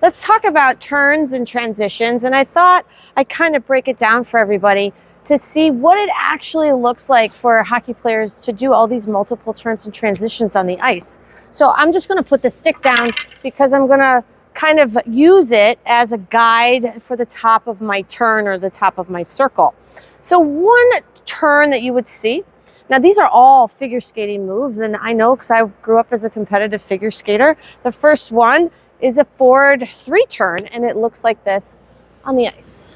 let's talk about turns and transitions. And I thought I'd kind of break it down for everybody to see what it actually looks like for hockey players to do all these multiple turns and transitions on the ice. So I'm just going to put the stick down because I'm going to kind of use it as a guide for the top of my turn or the top of my circle. So one turn that you would see, now these are all figure skating moves, and I know because I grew up as a competitive figure skater. The first one is a forward 3-turn, and it looks like this on the ice.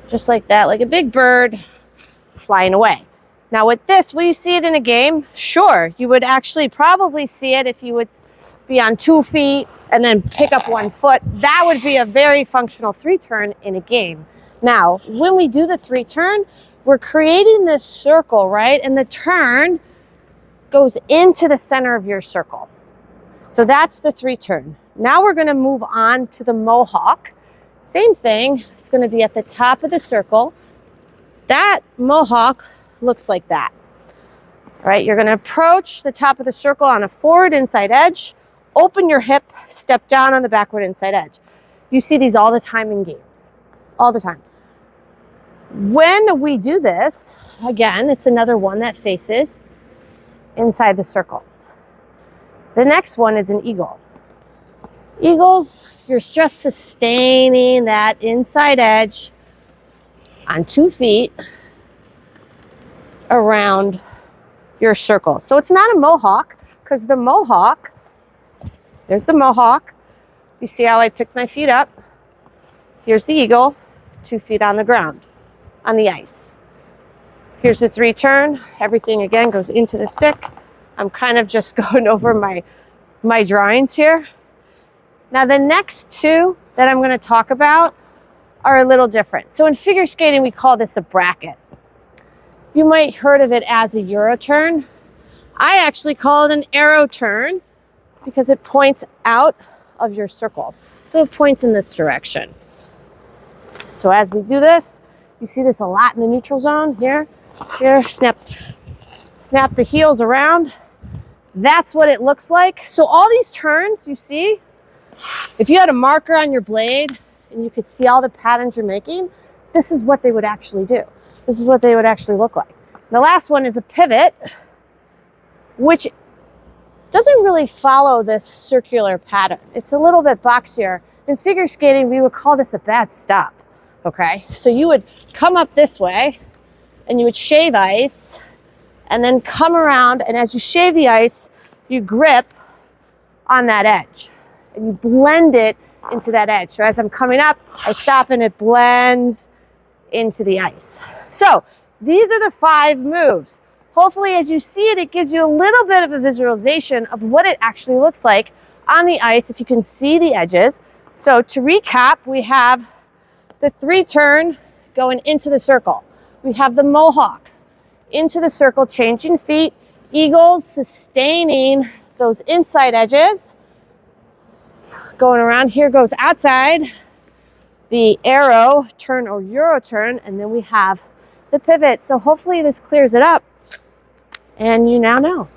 Just like that, like a big bird flying away. Now with this, will you see it in a game? Sure, you would actually probably see it if you would be on 2 feet and then pick up 1 foot. That would be a very functional 3-turn in a game. Now, when we do the 3-turn, we're creating this circle, right? And the turn goes into the center of your circle. So that's the 3-turn. Now we're going to move on to the Mohawk. Same thing, it's going to be at the top of the circle. That Mohawk looks like that. All right, you're going to approach the top of the circle on a forward inside edge, open your hip, step down on the backward inside edge. You see these all the time in games, all the time. When we do this, again, it's another one that faces inside the circle. The next one is an eagle. Eagles, you're just sustaining that inside edge on 2 feet around your circle. So it's not a Mohawk, because the Mohawk, there's the Mohawk. You see how I picked my feet up? Here's the eagle, 2 feet on the ground, on the ice. Here's the 3-turn. Everything again goes into the stick. I'm kind of just going over my drawings here. Now the next two that I'm going to talk about are a little different. So in figure skating, we call this a bracket. You might heard of it as a Euro turn. I actually call it an arrow turn because it points out of your circle. So it points in this direction. So as we do this, you see this a lot in the neutral zone. Here, snap the heels around. That's what it looks like. So all these turns you see, if you had a marker on your blade and you could see all the patterns you're making, this is what they would actually do. This is what they would actually look like. The last one is a pivot, which doesn't really follow this circular pattern. It's a little bit boxier. In figure skating, we would call this a bad stop, okay? So you would come up this way and you would shave ice and then come around, and as you shave the ice, you grip on that edge. And you blend it into that edge. So as I'm coming up, I stop and it blends into the ice. So these are the 5 moves. Hopefully as you see it, it gives you a little bit of a visualization of what it actually looks like on the ice if you can see the edges. So to recap, we have the 3-turn going into the circle. We have the Mohawk into the circle, changing feet. Eagles sustaining those inside edges. Going around, here goes outside, the arrow turn or Euro turn, and then we have the pivot. So hopefully this clears it up and you now know.